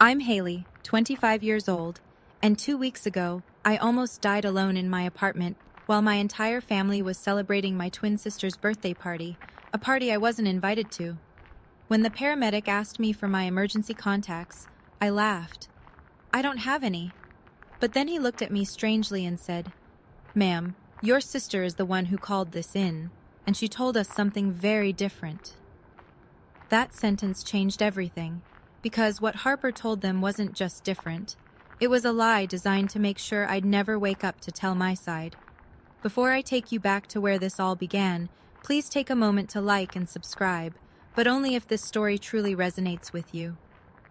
I'm Haley, 25 years old, and 2 weeks ago, I almost died alone in my apartment while my entire family was celebrating my twin sister's birthday party, a party I wasn't invited to. When the paramedic asked me for my emergency contacts, I laughed. I don't have any. But then he looked at me strangely and said, "Ma'am, your sister is the one who called this in, and she told us something very different." That sentence changed everything, because what Harper told them wasn't just different. It was a lie designed to make sure I'd never wake up to tell my side. Before I take you back to where this all began, please take a moment to like and subscribe, but only if this story truly resonates with you.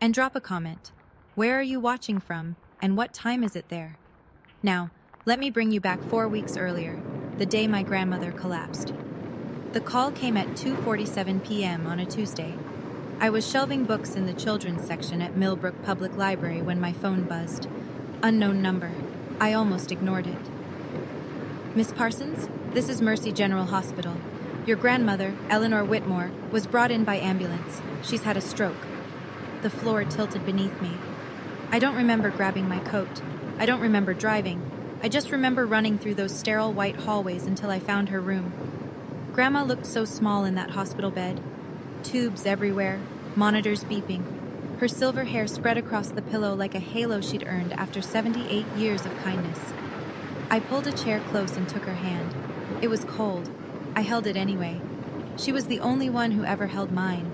And drop a comment. Where are you watching from, and what time is it there? Now, let me bring you back 4 weeks earlier, the day my grandmother collapsed. The call came at 2:47 p.m. on a Tuesday. I was shelving books in the children's section at Millbrook Public Library when my phone buzzed. Unknown number. I almost ignored it. "Miss Parsons, this is Mercy General Hospital. Your grandmother, Eleanor Whitmore, was brought in by ambulance. She's had a stroke." The floor tilted beneath me. I don't remember grabbing my coat. I don't remember driving. I just remember running through those sterile white hallways until I found her room. Grandma looked so small in that hospital bed. Tubes everywhere, monitors beeping. Her silver hair spread across the pillow like a halo she'd earned after 78 years of kindness. I pulled a chair close and took her hand. It was cold. I held it anyway. She was the only one who ever held mine.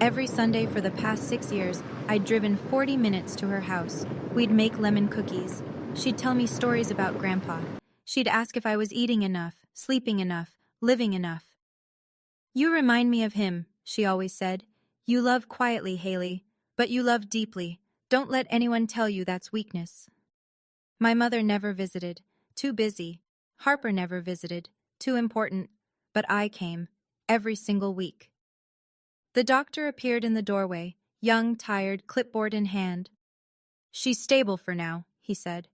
Every Sunday for the past 6 years, I'd driven 40 minutes to her house. We'd make lemon cookies. She'd tell me stories about Grandpa. She'd ask if I was eating enough, sleeping enough, living enough. "You remind me of him," she always said. "You love quietly, Haley, but you love deeply. Don't let anyone tell you that's weakness." My mother never visited. Too busy. Harper never visited. Too important. But I came. Every single week. The doctor appeared in the doorway, young, tired, clipboard in hand. "She's stable for now," he said.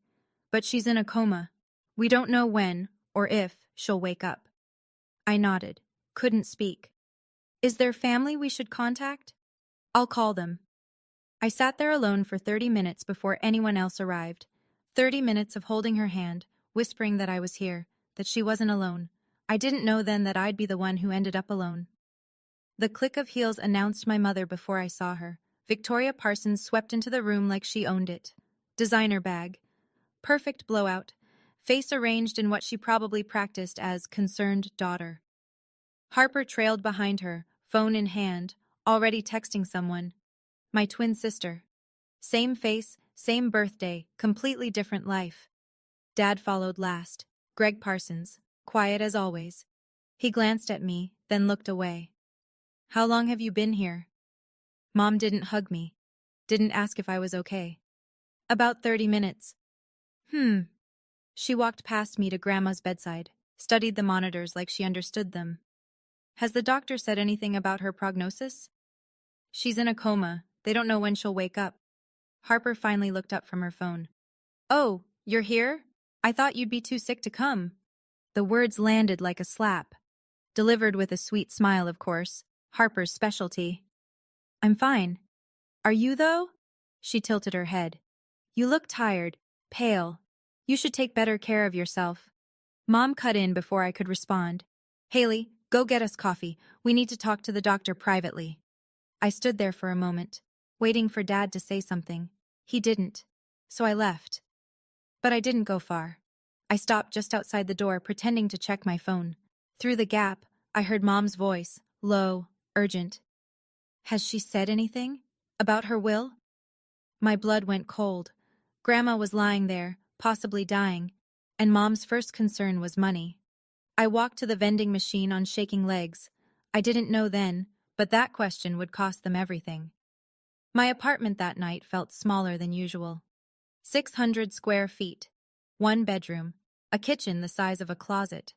"But she's in a coma. We don't know when, or if, she'll wake up." I nodded. Couldn't speak. "Is there family we should contact?" "I'll call them." I sat there alone for 30 minutes before anyone else arrived. 30 minutes of holding her hand, whispering that I was here, that she wasn't alone. I didn't know then that I'd be the one who ended up alone. The click of heels announced my mother before I saw her. Victoria Parsons swept into the room like she owned it. Designer bag. Perfect blowout. Face arranged in what she probably practiced as concerned daughter. Harper trailed behind her, phone in hand, already texting someone. My twin sister. Same face, same birthday, completely different life. Dad followed last. Greg Parsons, quiet as always. He glanced at me, then looked away. "How long have you been here?" Mom didn't hug me. Didn't ask if I was okay. "About 30 minutes. She walked past me to Grandma's bedside, studied the monitors like she understood them. "Has the doctor said anything about her prognosis?" "She's in a coma. They don't know when she'll wake up." Harper finally looked up from her phone. "Oh, you're here? I thought you'd be too sick to come." The words landed like a slap. Delivered with a sweet smile, of course. Harper's specialty. "I'm fine. Are you, though?" She tilted her head. "You look tired, pale. You should take better care of yourself." Mom cut in before I could respond. "Haley, go get us coffee. We need to talk to the doctor privately." I stood there for a moment, waiting for Dad to say something. He didn't, so I left. But I didn't go far. I stopped just outside the door, pretending to check my phone. Through the gap, I heard Mom's voice, low, urgent. "Has she said anything? About her will?" My blood went cold. Grandma was lying there, possibly dying, and Mom's first concern was money. I walked to the vending machine on shaking legs. I didn't know then, but that question would cost them everything. My apartment that night felt smaller than usual. 600 square feet. 1 bedroom. A kitchen the size of a closet.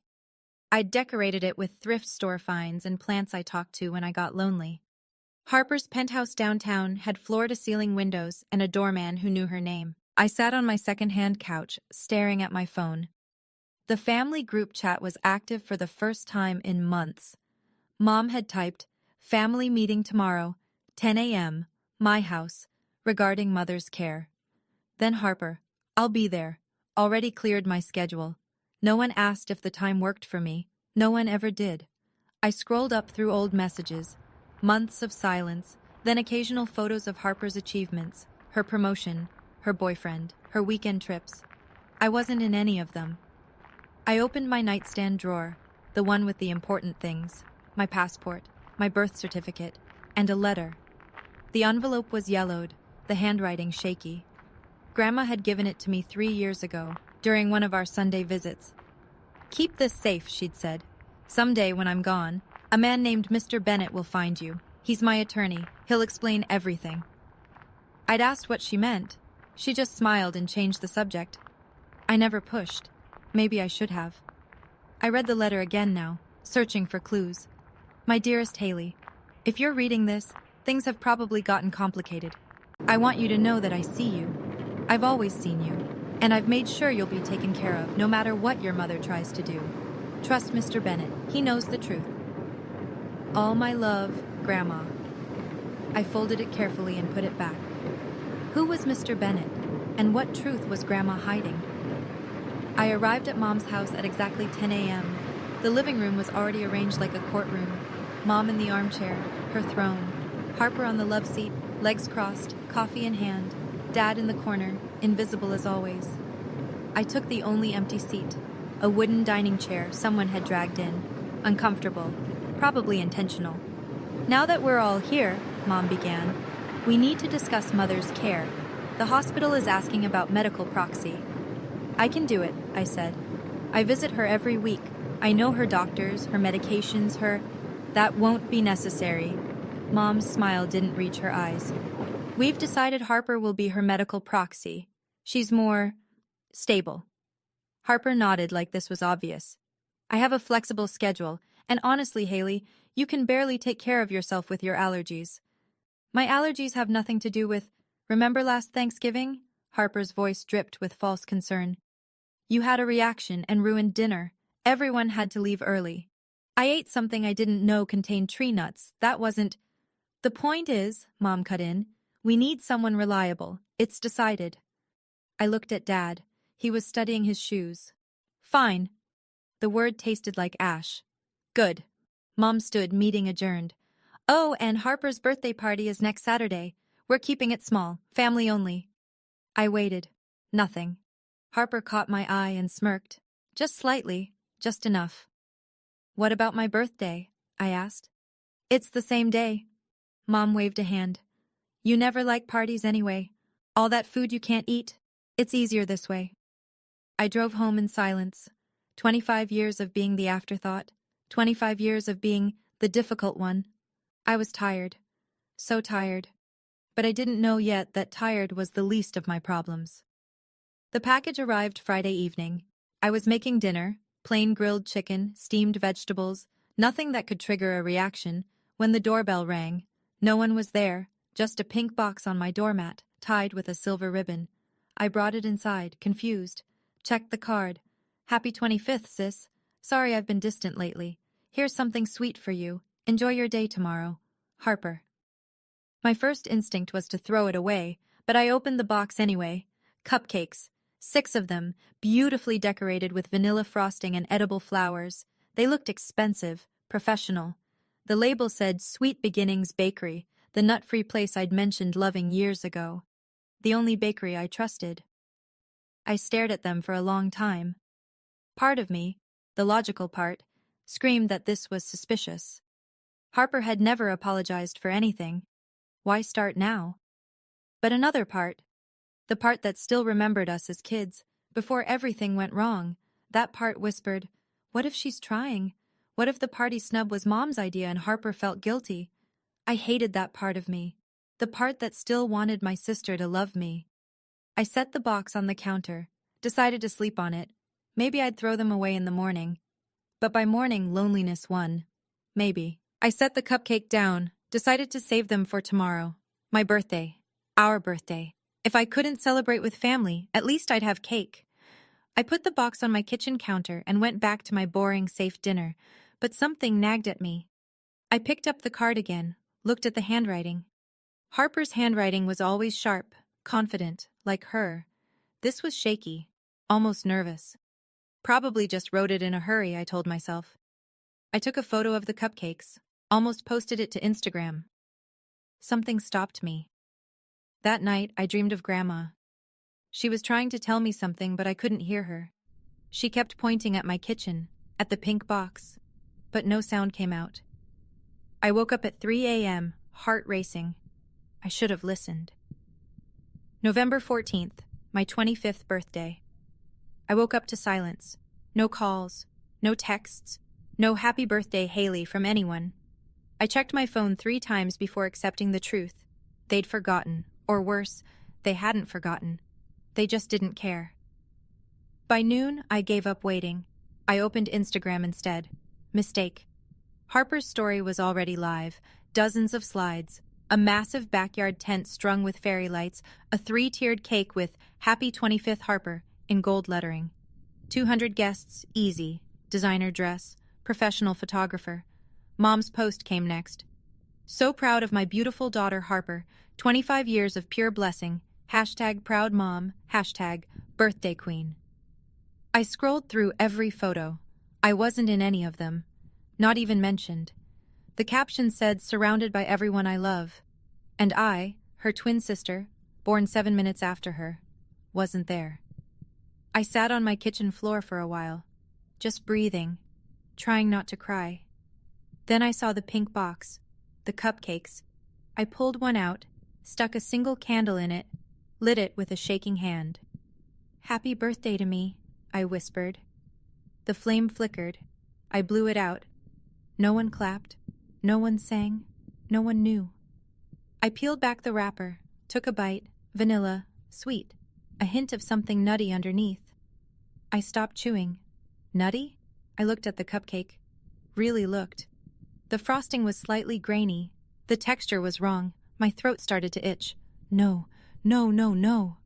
I'd decorated it with thrift store finds and plants I talked to when I got lonely. Harper's penthouse downtown had floor-to-ceiling windows and a doorman who knew her name. I sat on my second-hand couch, staring at my phone. The family group chat was active for the first time in months. Mom had typed, "Family meeting tomorrow, 10 a.m., my house. regarding mother's care. Then Harper, I'll be there, already cleared my schedule. No one asked if the time worked for me. No one ever did. I scrolled up through old messages, months of silence, then occasional photos of Harper's achievements, her promotion, her boyfriend, her weekend trips. I wasn't in any of them. I opened my nightstand drawer, the one with the important things, my passport, my birth certificate, and a letter. The envelope was yellowed, the handwriting shaky. Grandma had given it to me 3 years ago, during one of our Sunday visits. "Keep this safe," she'd said. "Someday when I'm gone, a man named Mr. Bennett will find you. He's my attorney. He'll explain everything." I'd asked what she meant. She just smiled and changed the subject. I never pushed. Maybe I should have. I read the letter again now, searching for clues. "My dearest Haley, if you're reading this, things have probably gotten complicated. I want you to know that I see you. I've always seen you, and I've made sure you'll be taken care of no matter what your mother tries to do. Trust Mr. Bennett. He knows the truth. All my love, Grandma." I folded it carefully and put it back. Who was Mr. Bennett, and what truth was Grandma hiding? I arrived at Mom's house at exactly 10 a.m. The living room was already arranged like a courtroom. Mom in the armchair, her throne. Harper on the love seat, legs crossed, coffee in hand. Dad in the corner, invisible as always. I took the only empty seat, a wooden dining chair someone had dragged in. Uncomfortable, probably intentional. "Now that we're all here," Mom began, "we need to discuss Mother's care. The hospital is asking about medical proxy." "I can do it," I said. "I visit her every week. I know her doctors, her medications, her—" "That won't be necessary." Mom's smile didn't reach her eyes. "We've decided Harper will be her medical proxy. She's more stable." Harper nodded like this was obvious. "I have a flexible schedule, and honestly, Haley, you can barely take care of yourself with your allergies." "My allergies have nothing to do with— Remember last Thanksgiving?" Harper's voice dripped with false concern. "You had a reaction and ruined dinner. Everyone had to leave early. I ate something I didn't know contained tree nuts. That wasn't—" "The point is," Mom cut in, "we need someone reliable. It's decided." I looked at Dad. He was studying his shoes. "Fine." The word tasted like ash. "Good." Mom stood, meeting adjourned. "Oh, and Harper's birthday party is next Saturday. We're keeping it small, family only." I waited. Nothing. Harper caught my eye and smirked. Just slightly, just enough. "What about my birthday?" I asked. "It's the same day." Mom waved a hand. "You never like parties anyway. All that food you can't eat. It's easier this way." I drove home in silence. 25 years of being the afterthought. 25 years of being the difficult one. I was tired. So tired. But I didn't know yet that tired was the least of my problems. The package arrived Friday evening. I was making dinner, plain grilled chicken, steamed vegetables, nothing that could trigger a reaction, when the doorbell rang. No one was there, just a pink box on my doormat, tied with a silver ribbon. I brought it inside, confused. Checked the card. "Happy 25th, sis. Sorry I've been distant lately. Here's something sweet for you. Enjoy your day tomorrow. Harper." My first instinct was to throw it away, but I opened the box anyway. Cupcakes. 6 of them, beautifully decorated with vanilla frosting and edible flowers. They looked expensive, professional. The label said Sweet Beginnings Bakery, the nut-free place I'd mentioned loving years ago. The only bakery I trusted. I stared at them for a long time. Part of me, the logical part, screamed that this was suspicious. Harper had never apologized for anything. Why start now? But another part, the part that still remembered us as kids, before everything went wrong, that part whispered, what if she's trying? What if the party snub was Mom's idea and Harper felt guilty? I hated that part of me, the part that still wanted my sister to love me. I set the box on the counter, decided to sleep on it. Maybe I'd throw them away in the morning. But by morning, loneliness won. Maybe. I set the cupcake down, decided to save them for tomorrow. My birthday. Our birthday. If I couldn't celebrate with family, at least I'd have cake. I put the box on my kitchen counter and went back to my boring, safe dinner, but something nagged at me. I picked up the card again, looked at the handwriting. Harper's handwriting was always sharp, confident, like her. This was shaky, almost nervous. Probably just wrote it in a hurry, I told myself. I took a photo of the cupcakes, almost posted it to Instagram. Something stopped me. That night, I dreamed of Grandma. She was trying to tell me something, but I couldn't hear her. She kept pointing at my kitchen, at the pink box, but no sound came out. I woke up at 3 a.m., heart racing. I should have listened. November 14th, my 25th birthday. I woke up to silence. No calls, no texts, no happy birthday Haley from anyone. I checked my phone 3 times before accepting the truth. They'd forgotten, or worse, they hadn't forgotten. They just didn't care. By noon, I gave up waiting. I opened Instagram instead. Mistake. Harper's story was already live. Dozens of slides. A massive backyard tent strung with fairy lights. A 3-tiered cake with Happy 25th Harper in gold lettering. 200 guests, easy. Designer dress. Professional photographer. Mom's post came next. So proud of my beautiful daughter Harper. 25 years of pure blessing. #proud mom. #birthday queen. I scrolled through every photo. I wasn't in any of them. Not even mentioned. The caption said, surrounded by everyone I love. And I, her twin sister, born 7 minutes after her, wasn't there. I sat on my kitchen floor for a while, just breathing, trying not to cry. Then I saw the pink box, the cupcakes. I pulled one out, stuck a single candle in it, lit it with a shaking hand. "Happy birthday to me," I whispered. The flame flickered. I blew it out. No one clapped. No one sang. No one knew. I peeled back the wrapper, took a bite, vanilla, sweet, a hint of something nutty underneath. I stopped chewing. Nutty? I looked at the cupcake. Really looked. The frosting was slightly grainy. The texture was wrong. My throat started to itch. No, no, no, no.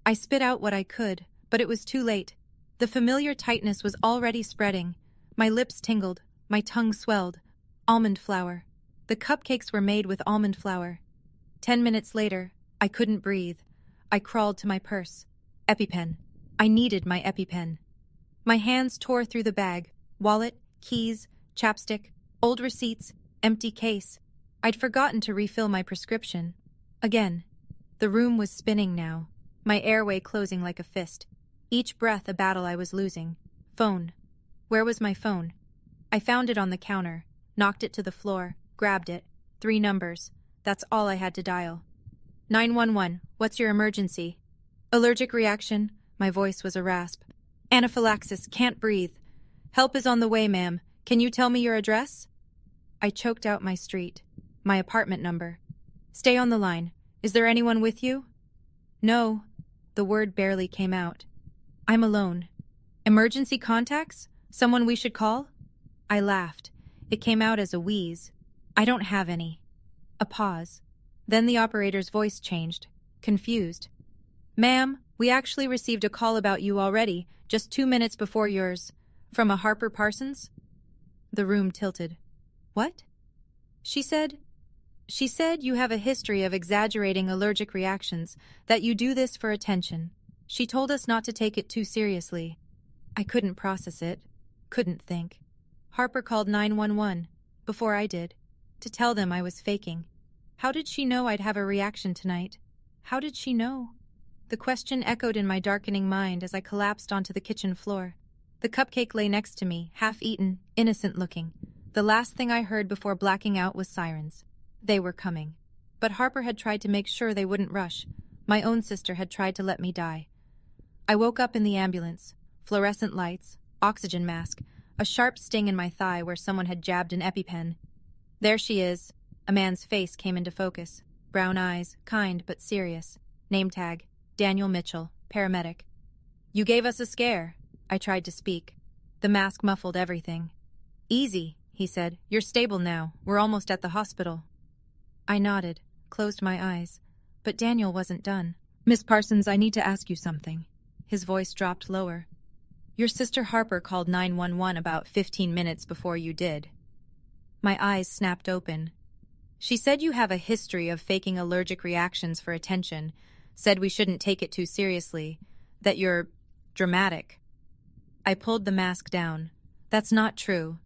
I spit out what I could, but it was too late. The familiar tightness was already spreading. My lips tingled. My tongue swelled. Almond flour. The cupcakes were made with almond flour. 10 minutes later, I couldn't breathe. I crawled to my purse. EpiPen. I needed my EpiPen. My hands tore through the bag. Wallet, keys, chapstick, old receipts, empty case. I'd forgotten to refill my prescription. Again. The room was spinning now, my airway closing like a fist. Each breath a battle I was losing. Phone. Where was my phone? I found it on the counter, knocked it to the floor, grabbed it. 3 numbers. That's all I had to dial. 911, what's your emergency? Allergic reaction. My voice was a rasp. Anaphylaxis, can't breathe. Help is on the way, ma'am. Can you tell me your address? I choked out my street, my apartment number. Stay on the line. Is there anyone with you? No. The word barely came out. I'm alone. Emergency contacts? Someone we should call? I laughed. It came out as a wheeze. I don't have any. A pause. Then the operator's voice changed, confused. Ma'am, we actually received a call about you already, just 2 minutes before yours. From a Harper Parsons? The room tilted. What? She said you have a history of exaggerating allergic reactions, that you do this for attention. She told us not to take it too seriously. I couldn't process it, couldn't think. Harper called 911, before I did, to tell them I was faking. How did she know I'd have a reaction tonight? How did she know? The question echoed in my darkening mind as I collapsed onto the kitchen floor. The cupcake lay next to me, half-eaten, innocent-looking. The last thing I heard before blacking out was sirens. They were coming. But Harper had tried to make sure they wouldn't rush. My own sister had tried to let me die. I woke up in the ambulance. Fluorescent lights, oxygen mask, a sharp sting in my thigh where someone had jabbed an EpiPen. There she is. A man's face came into focus. Brown eyes, kind but serious. Name tag, Daniel Mitchell, paramedic. You gave us a scare. I tried to speak. The mask muffled everything. Easy, he said. You're stable now. We're almost at the hospital. I nodded, closed my eyes. But Daniel wasn't done. Miss Parsons, I need to ask you something. His voice dropped lower. Your sister Harper called 911 about 15 minutes before you did. My eyes snapped open. She said you have a history of faking allergic reactions for attention, said we shouldn't take it too seriously, that you're dramatic. I pulled the mask down. That's not true.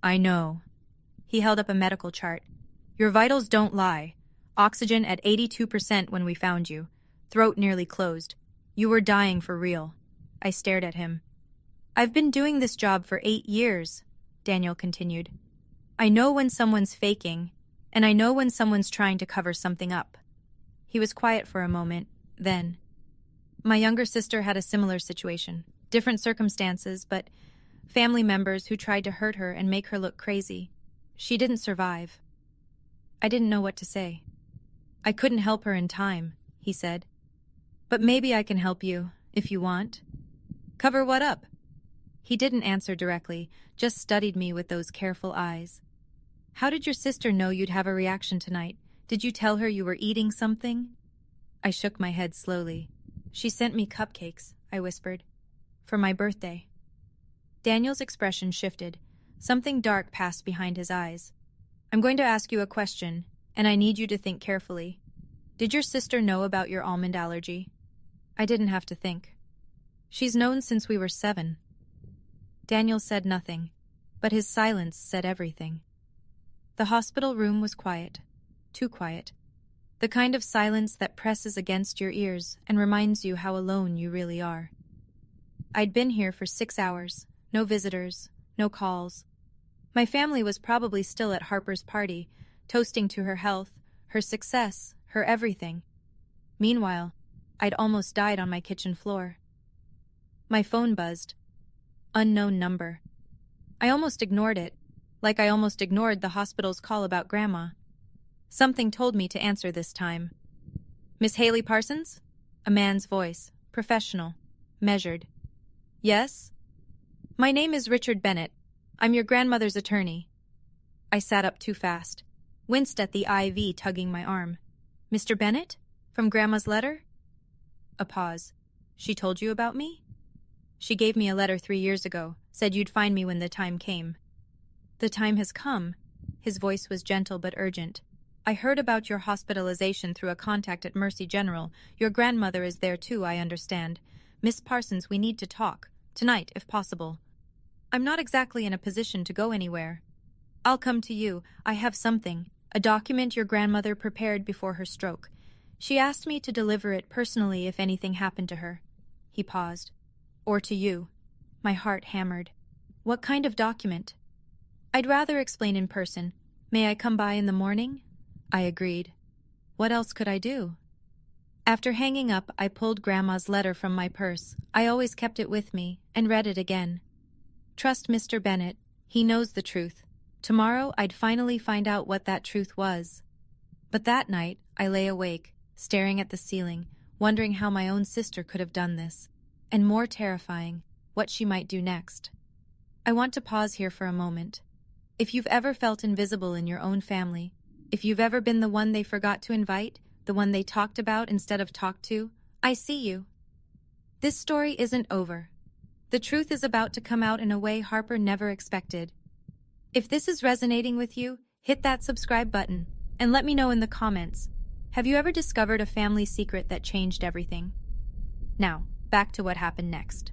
I know. He held up a medical chart. Your vitals don't lie. Oxygen at 82% when we found you. Throat nearly closed. You were dying for real. I stared at him. I've been doing this job for 8 years, Daniel continued. I know when someone's faking, and I know when someone's trying to cover something up. He was quiet for a moment, then. My younger sister had a similar situation. Different circumstances, but family members who tried to hurt her and make her look crazy. She didn't survive. I didn't know what to say. I couldn't help her in time, he said. But maybe I can help you, if you want. Cover what up? He didn't answer directly, just studied me with those careful eyes. How did your sister know you'd have a reaction tonight? Did you tell her you were eating something? I shook my head slowly. She sent me cupcakes, I whispered. For my birthday. Daniel's expression shifted. Something dark passed behind his eyes. I'm going to ask you a question, and I need you to think carefully. Did your sister know about your almond allergy? I didn't have to think. She's known since we were 7. Daniel said nothing, but his silence said everything. The hospital room was quiet. Too quiet. The kind of silence that presses against your ears and reminds you how alone you really are. I'd been here for 6 hours. No visitors, no calls. My family was probably still at Harper's party, toasting to her health, her success, her everything. Meanwhile, I'd almost died on my kitchen floor. My phone buzzed. Unknown number. I almost ignored it, like I almost ignored the hospital's call about Grandma. Something told me to answer this time. Miss Haley Parsons? A man's voice, professional, measured. Yes? My name is Richard Bennett. I'm your grandmother's attorney. I sat up too fast, winced at the IV tugging my arm. Mr. Bennett? From Grandma's letter? A pause. She told you about me? She gave me a letter 3 years ago, said you'd find me when the time came. The time has come. His voice was gentle but urgent. I heard about your hospitalization through a contact at Mercy General. Your grandmother is there too, I understand. Miss Parsons, we need to talk. Tonight, if possible. I'm not exactly in a position to go anywhere. I'll come to you. I have something. A document your grandmother prepared before her stroke. She asked me to deliver it personally if anything happened to her. He paused. Or to you. My heart hammered. What kind of document? I'd rather explain in person. May I come by in the morning? I agreed. What else could I do? After hanging up, I pulled Grandma's letter from my purse. I always kept it with me, and read it again. Trust Mr. Bennett. He knows the truth. Tomorrow, I'd finally find out what that truth was. But that night, I lay awake, staring at the ceiling, wondering how my own sister could have done this. And more terrifying, what she might do next. I want to pause here for a moment. If you've ever felt invisible in your own family, if you've ever been the one they forgot to invite, the one they talked about instead of talked to, I see you. This story isn't over. The truth is about to come out in a way Harper never expected. If this is resonating with you, hit that subscribe button and let me know in the comments. Have you ever discovered a family secret that changed everything? Now, back to what happened next.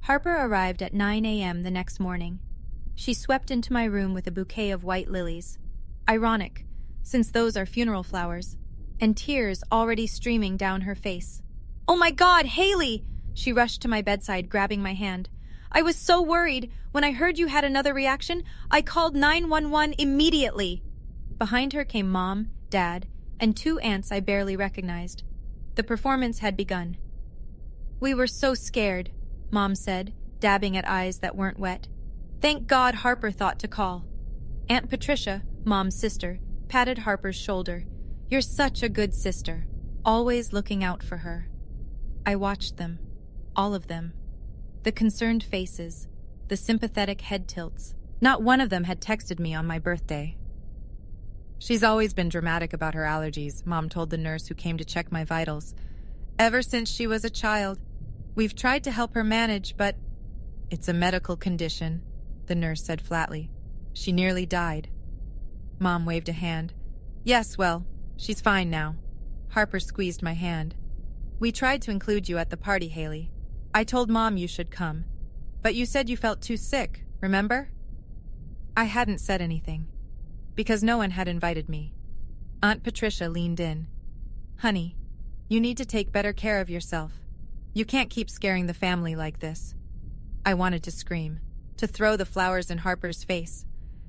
Harper arrived at 9 a.m. the next morning. She swept into my room with a bouquet of white lilies. Ironic, since those are funeral flowers, and tears already streaming down her face. Oh my God, Haley! She rushed to my bedside, grabbing my hand. I was so worried. When I heard you had another reaction, I called 911 immediately. Behind her came Mom, Dad, and 2 aunts I barely recognized. The performance had begun. We were so scared, Mom said, dabbing at eyes that weren't wet. Thank God Harper thought to call. Aunt Patricia, Mom's sister, patted Harper's shoulder. You're such a good sister, always looking out for her. I watched them, all of them. The concerned faces, the sympathetic head tilts. Not one of them had texted me on my birthday. She's always been dramatic about her allergies, Mom told the nurse who came to check my vitals. Ever since she was a child. We've tried to help her manage, but it's a medical condition, the nurse said flatly. She nearly died. Mom waved a hand. Yes, well, she's fine now. Harper squeezed my hand. We tried to include you at the party, Haley. I told Mom you should come. But you said you felt too sick, remember? I hadn't said anything, because no one had invited me. Aunt Patricia leaned in. Honey, you need to take better care of yourself. You can't keep scaring the family like this. I wanted to scream, to throw the flowers in Harper's face,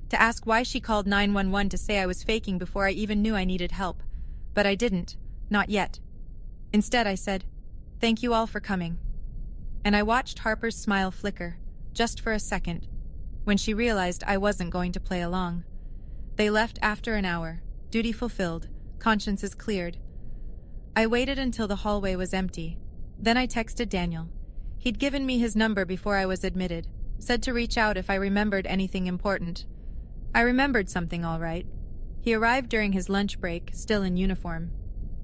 to ask why she called 911 to say I was faking before I even knew I needed help. But I didn't, not yet. Instead, I said, "Thank you all for coming." And I watched Harper's smile flicker, just for a second, when she realized I wasn't going to play along. They left after an hour, duty fulfilled, consciences cleared. I waited until the hallway was empty. Then I texted Daniel. He'd given me his number before I was admitted, said to reach out if I remembered anything important. I remembered something all right. He arrived during his lunch break, still in uniform.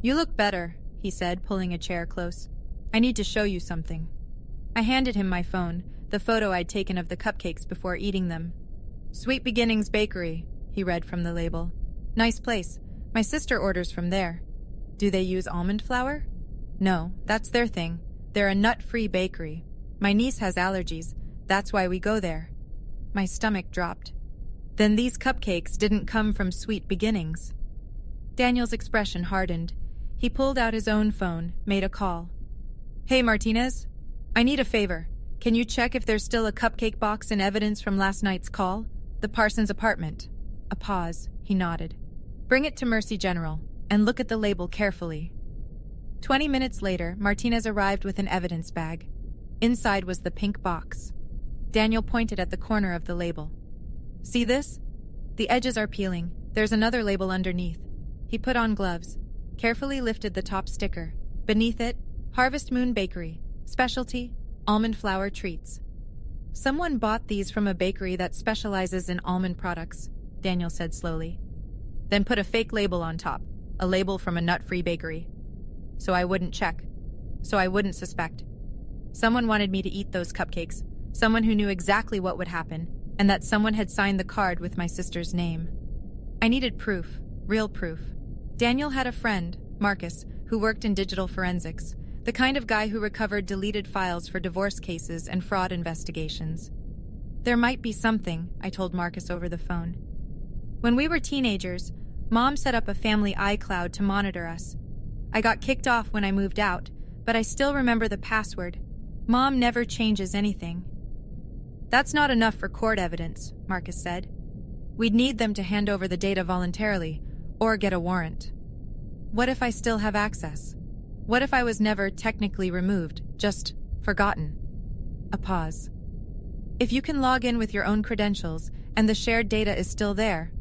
"You look better," he said, pulling a chair close. "I need to show you something." I handed him my phone, the photo I'd taken of the cupcakes before eating them. "Sweet Beginnings Bakery," he read from the label. "Nice place. My sister orders from there." "Do they use almond flour?" "No, that's their thing. They're a nut-free bakery. My niece has allergies. That's why we go there." My stomach dropped. Then these cupcakes didn't come from Sweet Beginnings. Daniel's expression hardened. He pulled out his own phone, made a call. "Hey, Martinez. I need a favor. Can you check if there's still a cupcake box in evidence from last night's call? The Parsons apartment." A pause. He nodded. "Bring it to Mercy General, and look at the label carefully." 20 minutes later, Martinez arrived with an evidence bag. Inside was the pink box. Daniel pointed at the corner of the label. "See this? The edges are peeling. There's another label underneath." He put on gloves, carefully lifted the top sticker. Beneath it, Harvest Moon Bakery, specialty, almond flour treats. "Someone bought these from a bakery that specializes in almond products," Daniel said slowly. "Then put a fake label on top, a label from a nut-free bakery. So I wouldn't check. So I wouldn't suspect. Someone wanted me to eat those cupcakes, someone who knew exactly what would happen, and that someone had signed the card with my sister's name. I needed proof, real proof. Daniel had a friend, Marcus, who worked in digital forensics, the kind of guy who recovered deleted files for divorce cases and fraud investigations. There might be something, I told Marcus over the phone. When we were teenagers, Mom set up a family iCloud to monitor us. I got kicked off when I moved out, but I still remember the password. Mom never changes anything. "That's not enough for court evidence," Marcus said. "We'd need them to hand over the data voluntarily, or get a warrant. What if I still have access? What if I was never technically removed, just forgotten?" A pause. "If you can log in with your own credentials, and the shared data is still there,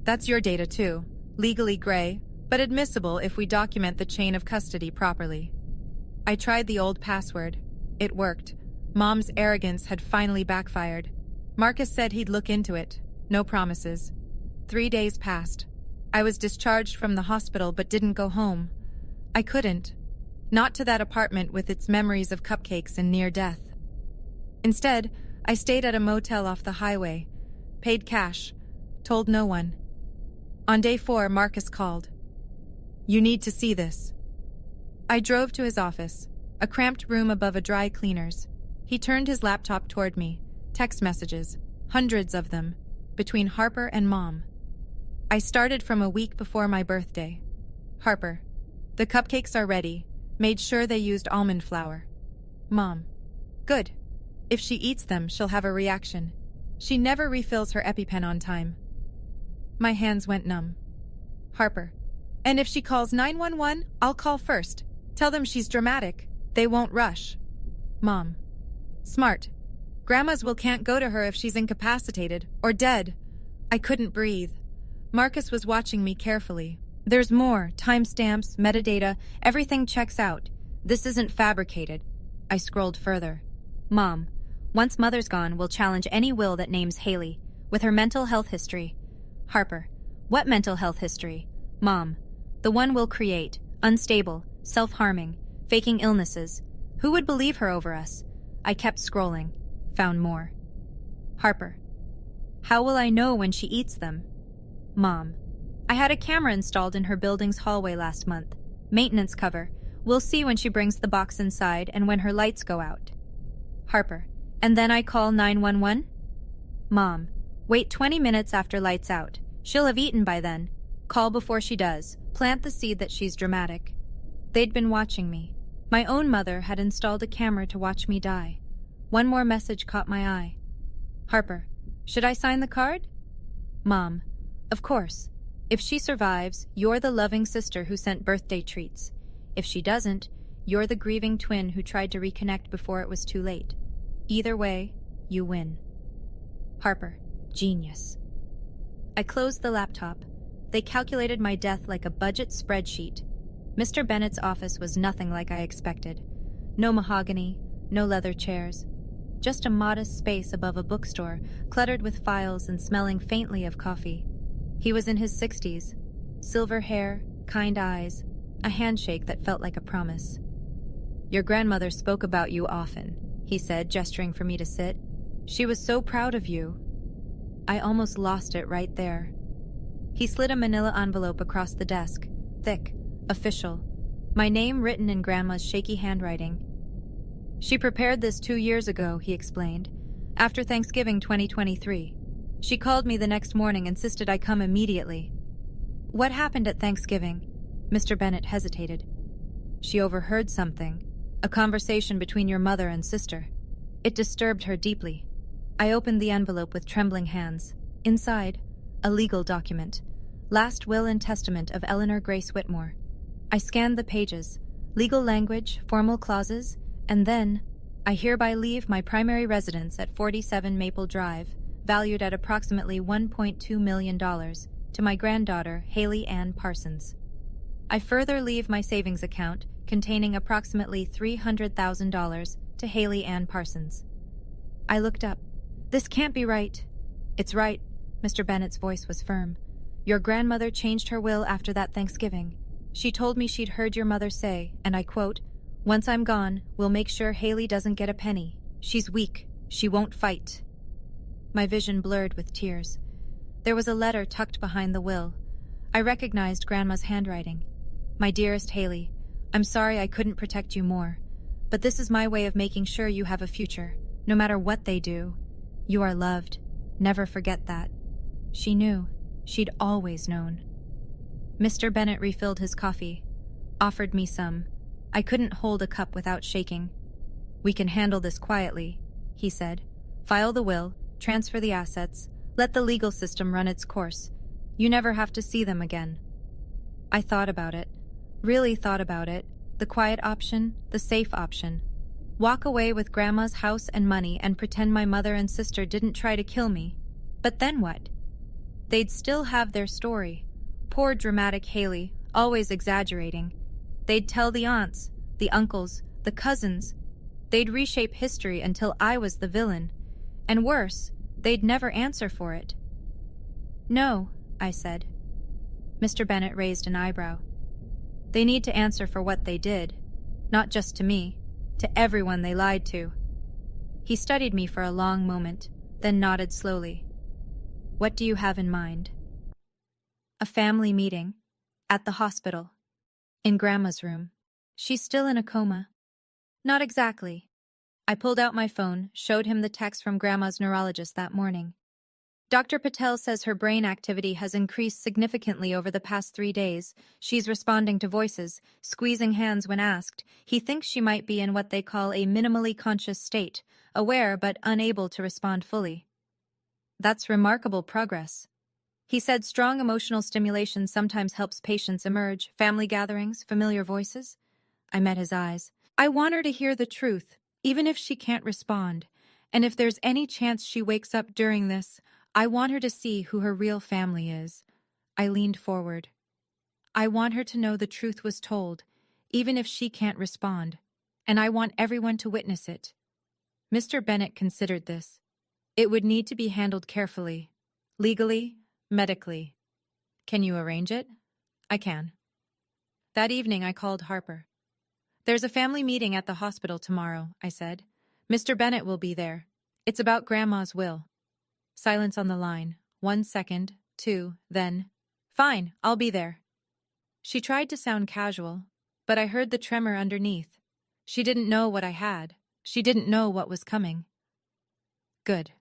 that's your data too, legally gray, but admissible if we document the chain of custody properly." I tried the old password. It worked. Mom's arrogance had finally backfired. Marcus said he'd look into it. No promises. 3 days passed. I was discharged from the hospital but didn't go home. I couldn't. Not to that apartment with its memories of cupcakes and near death. Instead, I stayed at a motel off the highway, paid cash, told no one. On day 4, Marcus called. "You need to see this." I drove to his office, a cramped room above a dry cleaner's. He turned his laptop toward me. Text messages, hundreds of them, between Harper and Mom. I started from a week before my birthday. Harper, "The cupcakes are ready. Made sure they used almond flour." Mom, "Good. If she eats them, she'll have a reaction. She never refills her EpiPen on time." My hands went numb. Harper, "And if she calls 911, I'll call first. Tell them she's dramatic. They won't rush." Mom, "Smart. Grandma's will can't go to her if she's incapacitated or dead." I couldn't breathe. Marcus was watching me carefully. "There's more. Timestamps, metadata, everything checks out. This isn't fabricated." I scrolled further. "Mom, once Mother's gone, we'll challenge any will that names Haley, with her mental health history." Harper, "What mental health history?" Mom, "The one we'll create. Unstable, self-harming, faking illnesses. Who would believe her over us?" I kept scrolling. Found more. Harper, "How will I know when she eats them?" Mom. I had a camera installed in her building's hallway last month. Maintenance cover. We'll see when she brings the box inside and when her lights go out. Harper. And then I call 911? Mom. Wait 20 minutes after lights out. She'll have eaten by then. Call before she does. Plant the seed that she's dramatic. They'd been watching me. My own mother had installed a camera to watch me die. One more message caught my eye. Harper. Should I sign the card? Mom. Of course. If she survives, you're the loving sister who sent birthday treats. If she doesn't, you're the grieving twin who tried to reconnect before it was too late. Either way, you win. Harper. Genius. I closed the laptop. They calculated my death like a budget spreadsheet. Mr. Bennett's office was nothing like I expected. No mahogany, no leather chairs. Just a modest space above a bookstore, cluttered with files and smelling faintly of coffee. He was in his 60s. Silver hair, kind eyes, a handshake that felt like a promise. Your grandmother spoke about you often, he said, gesturing for me to sit. She was so proud of you. I almost lost it right there. He slid a manila envelope across the desk, thick, official, my name written in Grandma's shaky handwriting. She prepared this 2 years ago, he explained, after Thanksgiving 2023. She called me the next morning, insisted I come immediately. What happened at Thanksgiving? Mr. Bennett hesitated. She overheard something, a conversation between your mother and sister. It disturbed her deeply. I opened the envelope with trembling hands. Inside, a legal document. Last will and testament of Eleanor Grace Whitmore. I scanned the pages, legal language, formal clauses, and then, I hereby leave my primary residence at 47 Maple Drive, valued at approximately $1.2 million, to my granddaughter, Haley Ann Parsons. I further leave my savings account, containing approximately $300,000, to Haley Ann Parsons. I looked up. This can't be right. It's right. Mr. Bennett's voice was firm. Your grandmother changed her will after that Thanksgiving. She told me she'd heard your mother say, and I quote, "Once I'm gone, we'll make sure Haley doesn't get a penny. She's weak. She won't fight." My vision blurred with tears. There was a letter tucked behind the will. I recognized Grandma's handwriting. My dearest Haley, I'm sorry I couldn't protect you more, but this is my way of making sure you have a future, no matter what they do. You are loved. Never forget that. She knew. She'd always known. Mr. Bennett refilled his coffee, offered me some. I couldn't hold a cup without shaking. We can handle this quietly, he said. File the will, transfer the assets, let the legal system run its course. You never have to see them again. I thought about it, really thought about it, the quiet option, the safe option. Walk away with Grandma's house and money and pretend my mother and sister didn't try to kill me. But then what? They'd still have their story. Poor dramatic Haley, always exaggerating. They'd tell the aunts, the uncles, the cousins. They'd reshape history until I was the villain. And worse, they'd never answer for it. No, I said. Mr. Bennett raised an eyebrow. They need to answer for what they did. Not just to me, to everyone they lied to. He studied me for a long moment, then nodded slowly. What do you have in mind? A family meeting. At the hospital. In Grandma's room. She's still in a coma. Not exactly. I pulled out my phone, showed him the text from Grandma's neurologist that morning. Dr. Patel says her brain activity has increased significantly over the past 3 days. She's responding to voices, squeezing hands when asked. He thinks she might be in what they call a minimally conscious state, aware but unable to respond fully. That's remarkable progress. He said strong emotional stimulation sometimes helps patients emerge, family gatherings, familiar voices. I met his eyes. I want her to hear the truth, even if she can't respond. And if there's any chance she wakes up during this, I want her to see who her real family is. I leaned forward. I want her to know the truth was told, even if she can't respond. And I want everyone to witness it. Mr. Bennett considered this. It would need to be handled carefully. Legally, medically. Can you arrange it? I can. That evening I called Harper. There's a family meeting at the hospital tomorrow, I said. Mr. Bennett will be there. It's about Grandma's will. Silence on the line. 1 second. 2, then. Fine, I'll be there. She tried to sound casual, but I heard the tremor underneath. She didn't know what I had. She didn't know what was coming. Good.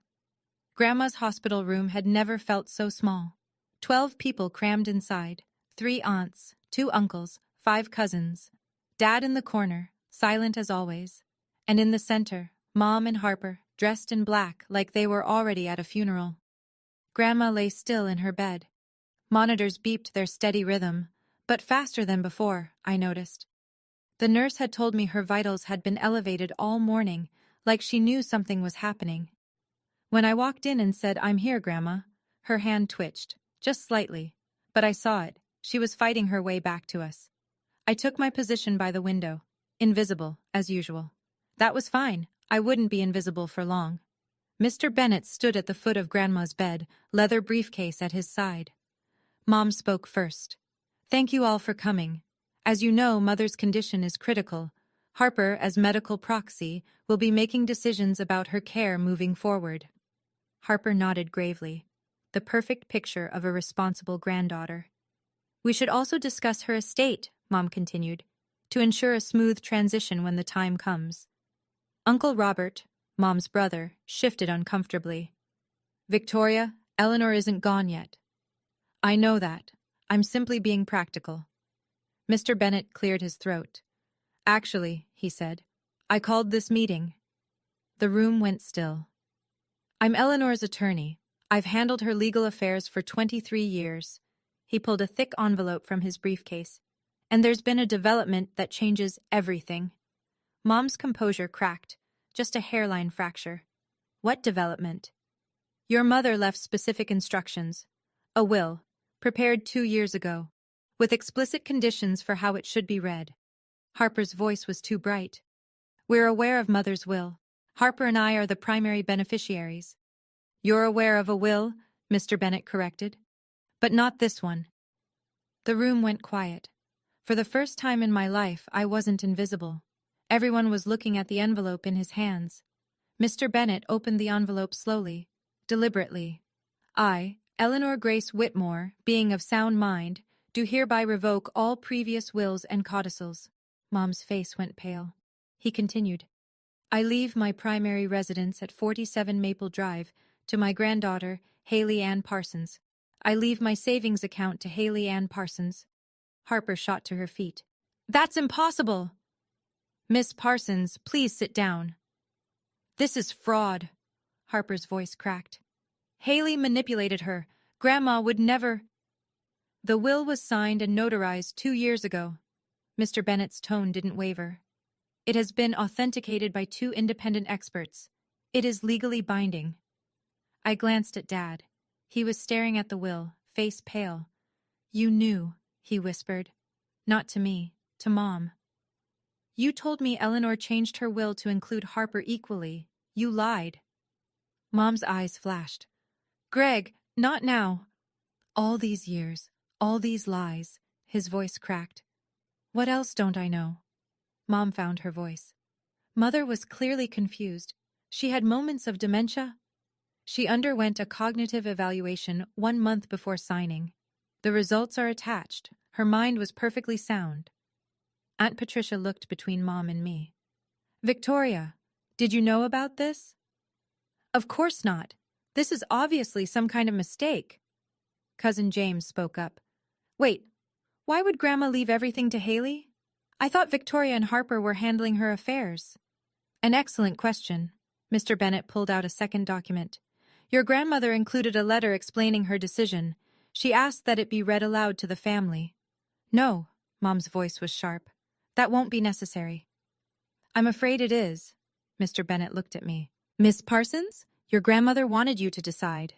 Grandma's hospital room had never felt so small. 12 people crammed inside, 3 aunts, 2 uncles, 5 cousins. Dad in the corner, silent as always. And in the center, Mom and Harper, dressed in black like they were already at a funeral. Grandma lay still in her bed. Monitors beeped their steady rhythm, but faster than before, I noticed. The nurse had told me her vitals had been elevated all morning, like she knew something was happening. When I walked in and said, "I'm here, Grandma," her hand twitched, just slightly, but I saw it. She was fighting her way back to us. I took my position by the window, invisible, as usual. That was fine. I wouldn't be invisible for long. Mr. Bennett stood at the foot of Grandma's bed, leather briefcase at his side. Mom spoke first. "Thank you all for coming. As you know, Mother's condition is critical. Harper, as medical proxy, will be making decisions about her care moving forward." Harper nodded gravely, the perfect picture of a responsible granddaughter. "We should also discuss her estate," Mom continued, "to ensure a smooth transition when the time comes." Uncle Robert, Mom's brother, shifted uncomfortably. "Victoria, Eleanor isn't gone yet." "I know that. I'm simply being practical." Mr. Bennett cleared his throat. "Actually," he said, "I called this meeting." The room went still. "I'm Eleanor's attorney. I've handled her legal affairs for 23 years. He pulled a thick envelope from his briefcase. "And there's been a development that changes everything." Mom's composure cracked, just a hairline fracture. "What development?" "Your mother left specific instructions. A will, prepared 2 years ago, with explicit conditions for how it should be read." Harper's voice was too bright. "We're aware of Mother's will. Harper and I are the primary beneficiaries." "You're aware of a will," Mr. Bennett corrected. "But not this one." The room went quiet. For the first time in my life, I wasn't invisible. Everyone was looking at the envelope in his hands. Mr. Bennett opened the envelope slowly, deliberately. "I, Eleanor Grace Whitmore, being of sound mind, do hereby revoke all previous wills and codicils." Mom's face went pale. He continued, "I leave my primary residence at 47 Maple Drive to my granddaughter, Haley Ann Parsons. I leave my savings account to Haley Ann Parsons." Harper shot to her feet. "That's impossible!" "Miss Parsons, please sit down." "This is fraud." Harper's voice cracked. "Haley manipulated her. Grandma would never—" "The will was signed and notarized 2 years ago." Mr. Bennett's tone didn't waver. "It has been authenticated by 2 independent experts. It is legally binding." I glanced at Dad. He was staring at the will, face pale. "You knew," he whispered. "Not to me, to Mom." "You told me Eleanor changed her will to include Harper equally. You lied." Mom's eyes flashed. "Greg, not now." "All these years, all these lies," his voice cracked. "What else don't I know?" Mom found her voice. Mother was clearly confused. She had moments of dementia. She underwent a cognitive evaluation 1 month before signing. The results are attached. Her mind was perfectly sound. Aunt Patricia looked between Mom and me. "Victoria, did you know about this?" "Of course not. This is obviously some kind of mistake." Cousin James spoke up. "Wait, why would Grandma leave everything to Haley? I thought Victoria and Harper were handling her affairs." "An excellent question." Mr. Bennett pulled out a second document. "Your grandmother included a letter explaining her decision. She asked that it be read aloud to the family." "No," Mom's voice was sharp. "That won't be necessary." "I'm afraid it is." Mr. Bennett looked at me. "Miss Parsons, your grandmother wanted you to decide."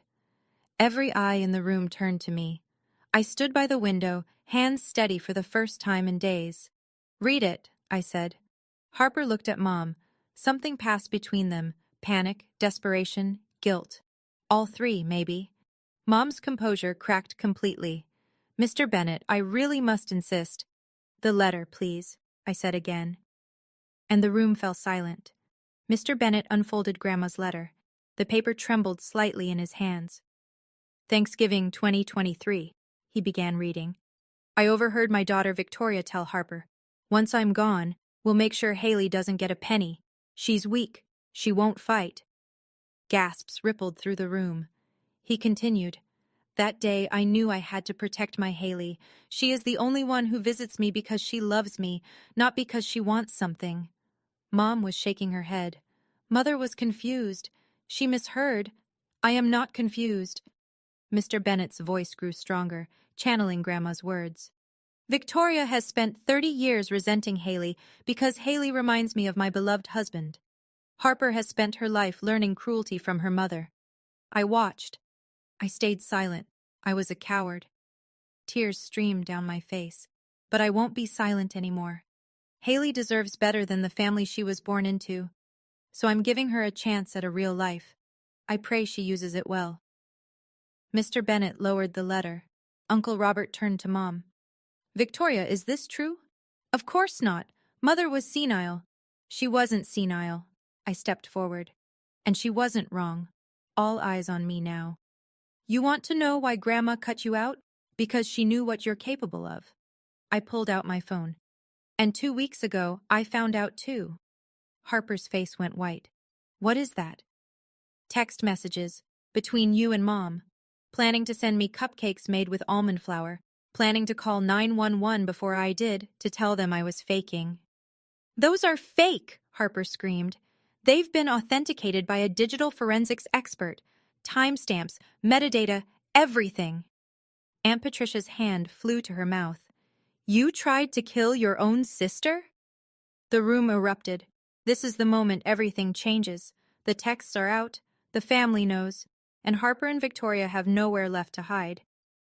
Every eye in the room turned to me. I stood by the window, hands steady for the first time in days. "Read it," I said. Harper looked at Mom. Something passed between them. Panic, desperation, guilt. All 3, maybe. Mom's composure cracked completely. "Mr. Bennett, I really must insist." "The letter, please," I said again. And the room fell silent. Mr. Bennett unfolded Grandma's letter. The paper trembled slightly in his hands. Thanksgiving 2023, he began reading. I overheard my daughter Victoria tell Harper, "Once I'm gone, we'll make sure Haley doesn't get a penny. She's weak. She won't fight." Gasps rippled through the room. He continued, "That day I knew I had to protect my Haley. She is the only one who visits me because she loves me, not because she wants something." Mom was shaking her head. Mother was confused. She misheard. "I am not confused." Mr. Bennett's voice grew stronger, channeling Grandma's words. "Victoria has spent 30 years resenting Haley because Haley reminds me of my beloved husband. Harper has spent her life learning cruelty from her mother. I watched. I stayed silent. I was a coward. Tears streamed down my face. But I won't be silent anymore. Haley deserves better than the family she was born into. So I'm giving her a chance at a real life. I pray she uses it well." Mr. Bennett lowered the letter. Uncle Robert turned to Mom. "Victoria, is this true?" "Of course not. Mother was senile." "She wasn't senile." I stepped forward. "And she wasn't wrong." All eyes on me now. "You want to know why Grandma cut you out? Because she knew what you're capable of." I pulled out my phone. "And 2 weeks ago, I found out too." Harper's face went white. "What is that?" "Text messages. Between you and Mom. Planning to send me cupcakes made with almond flour. Planning to call 911 before I did, to tell them I was faking." "Those are fake!" Harper screamed. "They've been authenticated by a digital forensics expert. Timestamps, metadata, everything." Aunt Patricia's hand flew to her mouth. "You tried to kill your own sister?" The room erupted. This is the moment everything changes. The texts are out, the family knows, and Harper and Victoria have nowhere left to hide.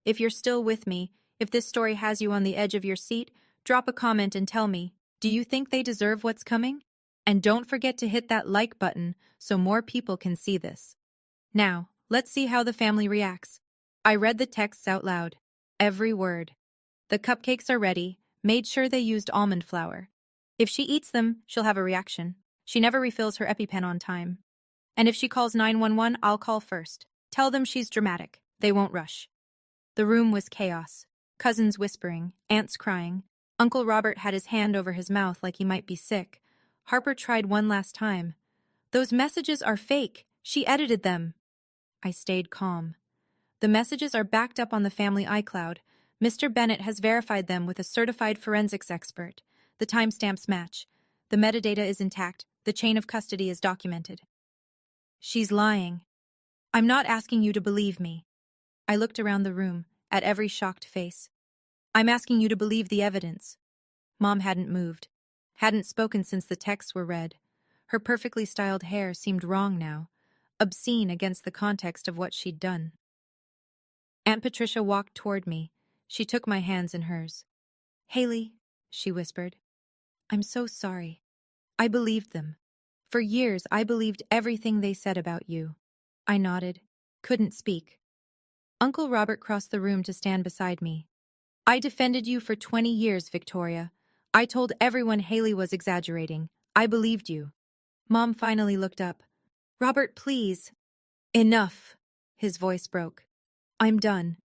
If you're still with me, if this story has you on the edge of your seat, drop a comment and tell me, do you think they deserve what's coming? And don't forget to hit that like button so more people can see this. Now, let's see how the family reacts. I read the texts out loud. Every word. "The cupcakes are ready. Made sure they used almond flour. If she eats them, she'll have a reaction. She never refills her EpiPen on time. And if she calls 911, I'll call first. Tell them she's dramatic. They won't rush." The room was chaos. Cousins whispering, aunts crying. Uncle Robert had his hand over his mouth like he might be sick. Harper tried one last time. "Those messages are fake. She edited them." I stayed calm. "The messages are backed up on the family iCloud. Mr. Bennett has verified them with a certified forensics expert. The timestamps match. The metadata is intact. The chain of custody is documented." "She's lying." "I'm not asking you to believe me." I looked around the room, at every shocked face. "I'm asking you to believe the evidence." Mom hadn't moved, hadn't spoken since the texts were read. Her perfectly styled hair seemed wrong now, obscene against the context of what she'd done. Aunt Patricia walked toward me. She took my hands in hers. "Haley," she whispered, "I'm so sorry. I believed them. For years, I believed everything they said about you." I nodded, couldn't speak. Uncle Robert crossed the room to stand beside me. "I defended you for 20 years, Victoria. I told everyone Haley was exaggerating. I believed you." Mom finally looked up. "Robert, please." "Enough." His voice broke. "I'm done."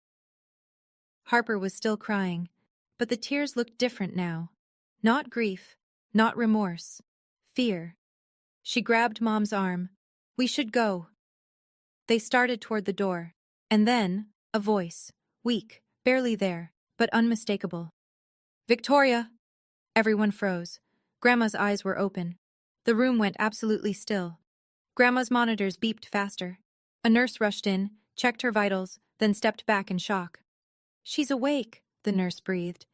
Harper was still crying, but the tears looked different now. Not grief, not remorse, fear. She grabbed Mom's arm. "We should go." They started toward the door, and then a voice, weak, barely there, but unmistakable. "Victoria!" Everyone froze. Grandma's eyes were open. The room went absolutely still. Grandma's monitors beeped faster. A nurse rushed in, checked her vitals, then stepped back in shock. "She's awake," the nurse breathed.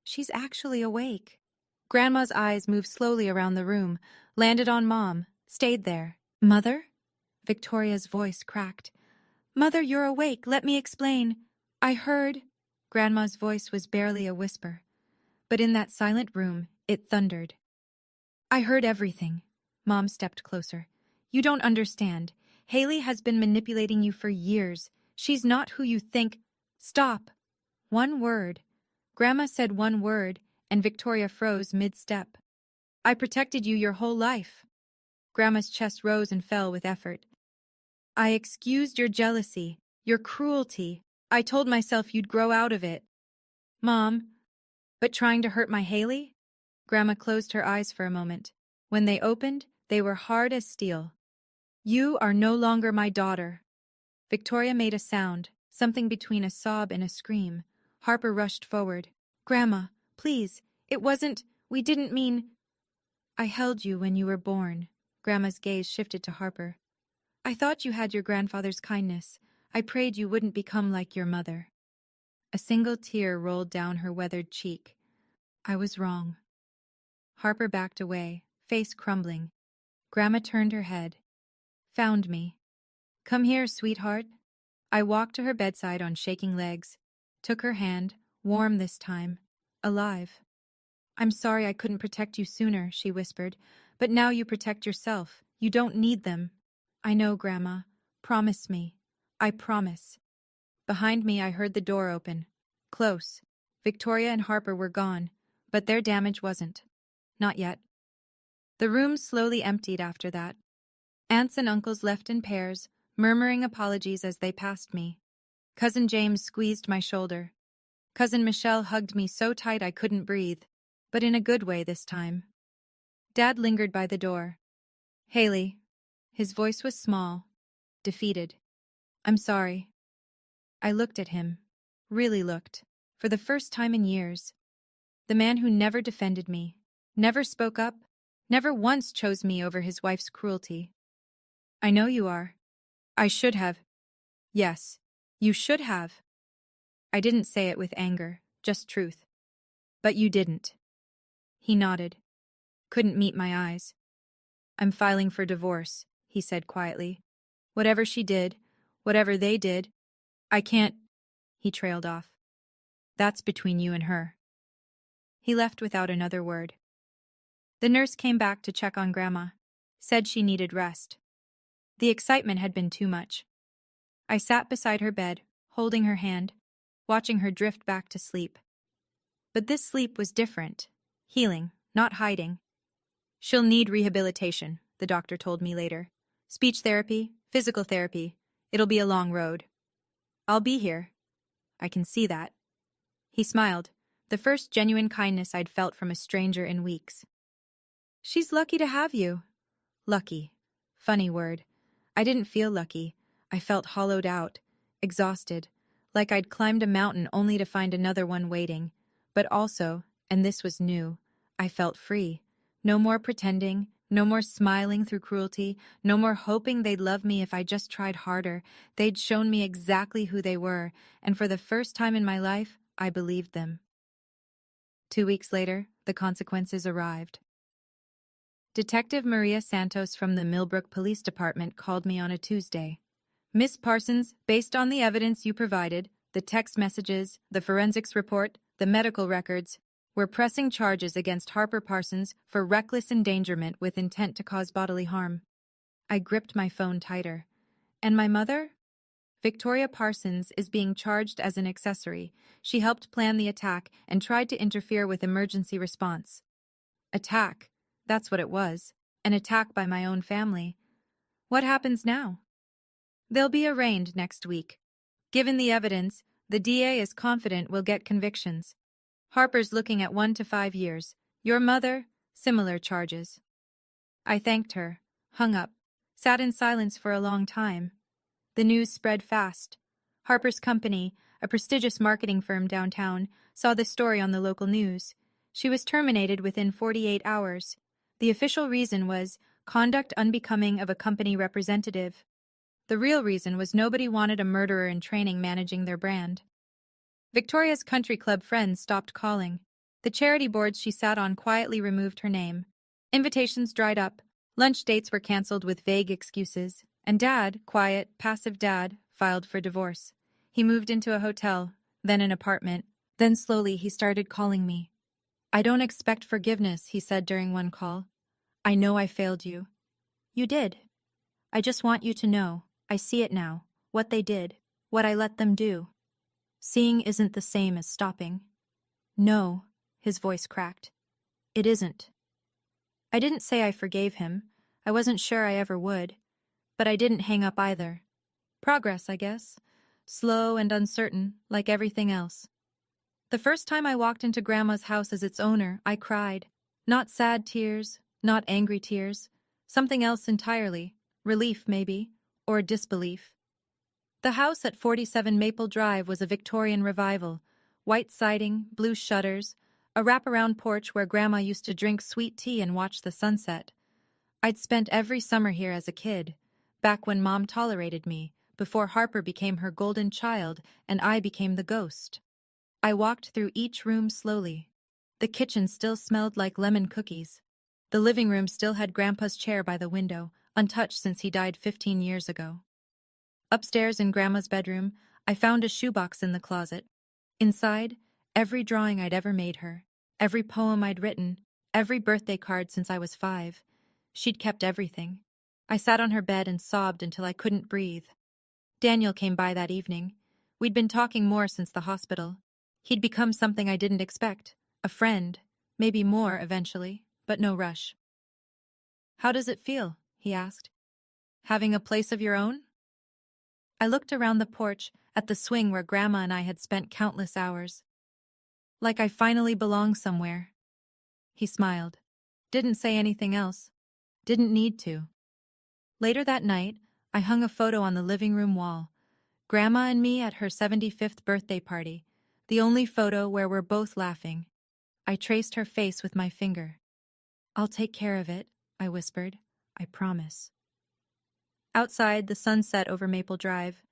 "She's actually awake." Grandma's eyes moved slowly around the room, landed on Mom, stayed there. "Mother?" Victoria's voice cracked. "Mother, you're awake. Let me explain. I heard." Grandma's voice was barely a whisper. But in that silent room, it thundered. "I heard everything." Mom stepped closer. "You don't understand. Haley has been manipulating you for years. She's not who you think." "Stop." One word. Grandma said one word, and Victoria froze mid-step. "I protected you your whole life." Grandma's chest rose and fell with effort. "I excused your jealousy. Your cruelty. I told myself you'd grow out of it. Mom, but trying to hurt my Haley? Grandma closed her eyes for a moment. When they opened, they were hard as steel. You are no longer my daughter. Victoria made a sound, something between a sob and a scream. Harper rushed forward. Grandma, please, we didn't mean. I held you when you were born. Grandma's gaze shifted to Harper. I thought you had your grandfather's kindness. I prayed you wouldn't become like your mother. A single tear rolled down her weathered cheek. I was wrong. Harper backed away, face crumbling. Grandma turned her head. Found me. Come here, sweetheart. I walked to her bedside on shaking legs, took her hand, warm this time, alive. I'm sorry I couldn't protect you sooner, she whispered, but now you protect yourself. You don't need them. I know, Grandma. Promise me. I promise. Behind me, I heard the door open. Close. Victoria and Harper were gone, but their damage wasn't. Not yet. The room slowly emptied after that. Aunts and uncles left in pairs, murmuring apologies as they passed me. Cousin James squeezed my shoulder. Cousin Michelle hugged me so tight I couldn't breathe, but in a good way this time. Dad lingered by the door. Haley. His voice was small, defeated. I'm sorry. I looked at him. Really looked. For the first time in years. The man who never defended me, never spoke up, never once chose me over his wife's cruelty. I know you are. I should have. Yes, you should have. I didn't say it with anger, just truth. But you didn't. He nodded. Couldn't meet my eyes. I'm filing for divorce, he said quietly. Whatever she did, whatever they did, I can't. He trailed off. That's between you and her. He left without another word. The nurse came back to check on Grandma, said she needed rest. The excitement had been too much. I sat beside her bed, holding her hand, watching her drift back to sleep. But this sleep was different. Healing, not hiding. She'll need rehabilitation, the doctor told me later. Speech therapy, physical therapy. It'll be a long road. I'll be here. I can see that. He smiled, the first genuine kindness I'd felt from a stranger in weeks. She's lucky to have you. Lucky. Funny word. I didn't feel lucky. I felt hollowed out, exhausted, like I'd climbed a mountain only to find another one waiting. But also, and this was new, I felt free. No more pretending, no more smiling through cruelty, no more hoping they'd love me if I just tried harder. They'd shown me exactly who they were, and for the first time in my life, I believed them. 2 weeks later, the consequences arrived. Detective Maria Santos from the Millbrook Police Department called me on a Tuesday. Miss Parsons, based on the evidence you provided, the text messages, the forensics report, the medical records, we're pressing charges against Harper Parsons for reckless endangerment with intent to cause bodily harm. I gripped my phone tighter. And my mother? Victoria Parsons is being charged as an accessory. She helped plan the attack and tried to interfere with emergency response. Attack. That's what it was. An attack by my own family. What happens now? They'll be arraigned next week. Given the evidence, the DA is confident we'll get convictions. Harper's looking at 1 to 5 years. Your mother, similar charges. I thanked her, hung up, sat in silence for a long time. The news spread fast. Harper's company, a prestigious marketing firm downtown, saw the story on the local news. She was terminated within 48 hours. The official reason was conduct unbecoming of a company representative. The real reason was nobody wanted a murderer in training managing their brand. Victoria's country club friends stopped calling. The charity boards she sat on quietly removed her name. Invitations dried up. Lunch dates were canceled with vague excuses. And Dad, quiet, passive Dad, filed for divorce. He moved into a hotel, then an apartment. Then slowly he started calling me. I don't expect forgiveness, he said during one call. I know I failed you. You did. I just want you to know. I see it now. What they did. What I let them do. Seeing isn't the same as stopping. No, his voice cracked. It isn't. I didn't say I forgave him. I wasn't sure I ever would. But I didn't hang up either. Progress, I guess. slow and uncertain, like everything else. The first time I walked into Grandma's house as its owner, I cried. Not sad tears, not angry tears, something else entirely, relief maybe, or disbelief. The house at 47 Maple Drive was a Victorian revival, white siding, blue shutters, a wraparound porch where Grandma used to drink sweet tea and watch the sunset. I'd spent every summer here as a kid, back when Mom tolerated me, before Harper became her golden child and I became the ghost. I walked through each room slowly. The kitchen still smelled like lemon cookies. The living room still had Grandpa's chair by the window, untouched since he died 15 years ago. Upstairs in Grandma's bedroom, I found a shoebox in the closet. Inside, every drawing I'd ever made her, every poem I'd written, every birthday card since I was 5. She'd kept everything. I sat on her bed and sobbed until I couldn't breathe. Daniel came by that evening. We'd been talking more since the hospital. He'd become something I didn't expect, a friend, maybe more eventually, but no rush. "How does it feel?" he asked. "Having a place of your own?" I looked around the porch at the swing where Grandma and I had spent countless hours. "Like I finally belong somewhere." He smiled. Didn't say anything else. Didn't need to. Later that night, I hung a photo on the living room wall. Grandma and me at her 75th birthday party, the only photo where we're both laughing. I traced her face with my finger. "I'll take care of it," I whispered. "I promise." Outside, the sun set over Maple Drive,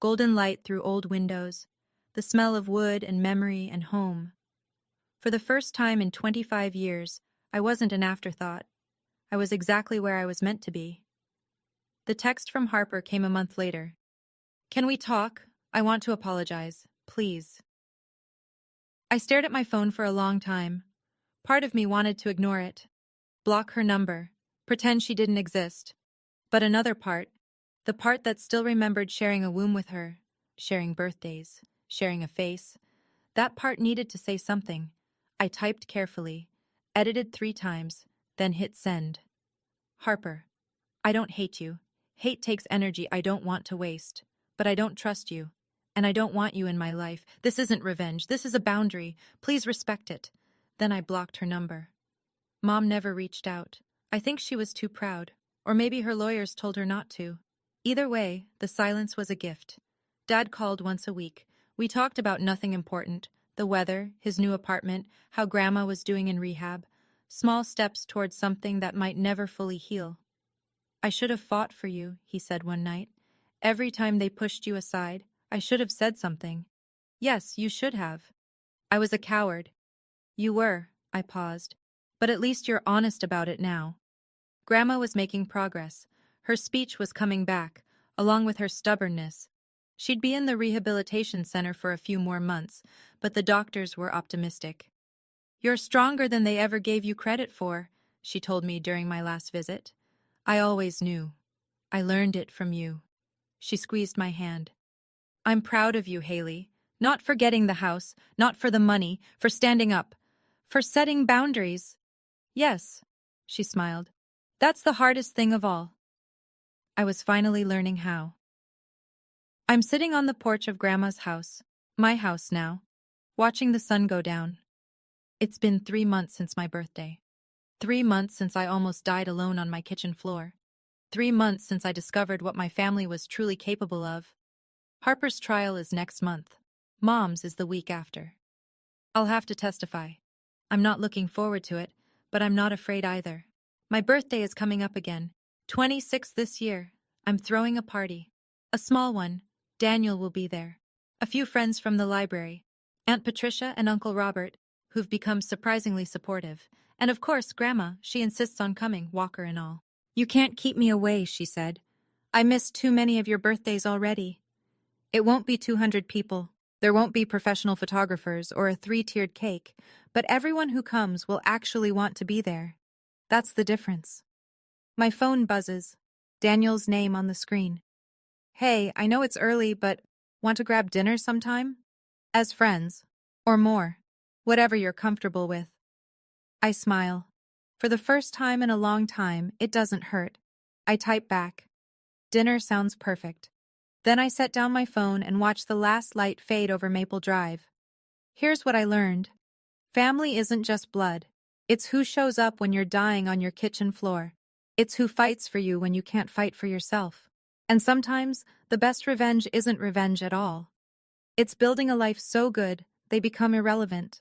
golden light through old windows, the smell of wood and memory and home. For the first time in 25 years, I wasn't an afterthought. I was exactly where I was meant to be. The text from Harper came a month later. "Can we talk? I want to apologize. Please." I stared at my phone for a long time. Part of me wanted to ignore it, block her number, pretend she didn't exist. But another part, the part that still remembered sharing a womb with her, sharing birthdays, sharing a face, that part needed to say something. I typed carefully, edited 3 times, then hit send. "Harper, I don't hate you. Hate takes energy I don't want to waste. But I don't trust you. And I don't want you in my life. This isn't revenge. This is a boundary. Please respect it." Then I blocked her number. Mom never reached out. I think she was too proud. Or maybe her lawyers told her not to. Either way, the silence was a gift. Dad called once a week. We talked about nothing important. The weather, his new apartment, how Grandma was doing in rehab. Small steps towards something that might never fully heal. "I should have fought for you," he said one night. "Every time they pushed you aside, I should have said something." "Yes, you should have." "I was a coward." "You were," I paused. "But at least you're honest about it now." Grandma was making progress. Her speech was coming back, along with her stubbornness. She'd be in the rehabilitation center for a few more months, but the doctors were optimistic. "You're stronger than they ever gave you credit for," she told me during my last visit. "I always knew. I learned it from you." She squeezed my hand. "I'm proud of you, Haley. Not for getting the house, not for the money, for standing up, for setting boundaries." "Yes," she smiled. "That's the hardest thing of all." I was finally learning how. I'm sitting on the porch of Grandma's house, my house now, watching the sun go down. It's been 3 months since my birthday. 3 months since I almost died alone on my kitchen floor. 3 months since I discovered what my family was truly capable of. Harper's trial is next month. Mom's is the week after. I'll have to testify. I'm not looking forward to it, but I'm not afraid either. My birthday is coming up again. 26 this year. I'm throwing a party. A small one. Daniel will be there. A few friends from the library. Aunt Patricia and Uncle Robert, who've become surprisingly supportive. And of course, Grandma, she insists on coming, Walker and all. "You can't keep me away," she said. "I missed too many of your birthdays already." It won't be 200 people. There won't be professional photographers or a 3-tiered cake, but everyone who comes will actually want to be there. That's the difference. My phone buzzes. Daniel's name on the screen. "Hey, I know it's early, but want to grab dinner sometime? As friends. Or more. Whatever you're comfortable with." I smile. For the first time in a long time, it doesn't hurt. I type back. "Dinner sounds perfect." Then I set down my phone and watched the last light fade over Maple Drive. Here's what I learned. Family isn't just blood. It's who shows up when you're dying on your kitchen floor. It's who fights for you when you can't fight for yourself. And sometimes, the best revenge isn't revenge at all. It's building a life so good, they become irrelevant.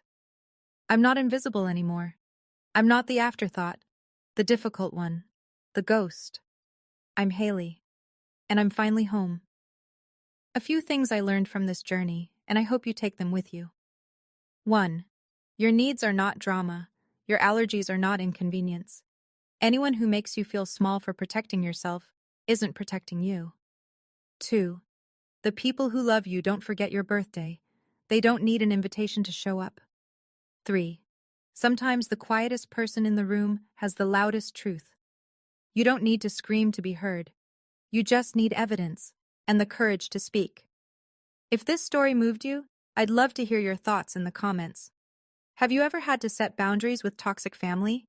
I'm not invisible anymore. I'm not the afterthought, the difficult one, the ghost. I'm Haley, and I'm finally home. A few things I learned from this journey, and I hope you take them with you. 1. Your needs are not drama. Your allergies are not inconvenience. Anyone who makes you feel small for protecting yourself isn't protecting you. 2. The people who love you don't forget your birthday. They don't need an invitation to show up. 3. Sometimes the quietest person in the room has the loudest truth. You don't need to scream to be heard. You just need evidence and the courage to speak. If this story moved you, I'd love to hear your thoughts in the comments. Have you ever had to set boundaries with toxic family?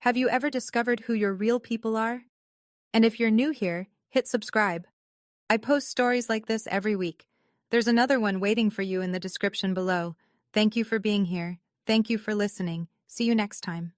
Have you ever discovered who your real people are? And if you're new here, hit subscribe. I post stories like this every week. There's another one waiting for you in the description below. Thank you for being here. Thank you for listening. See you next time.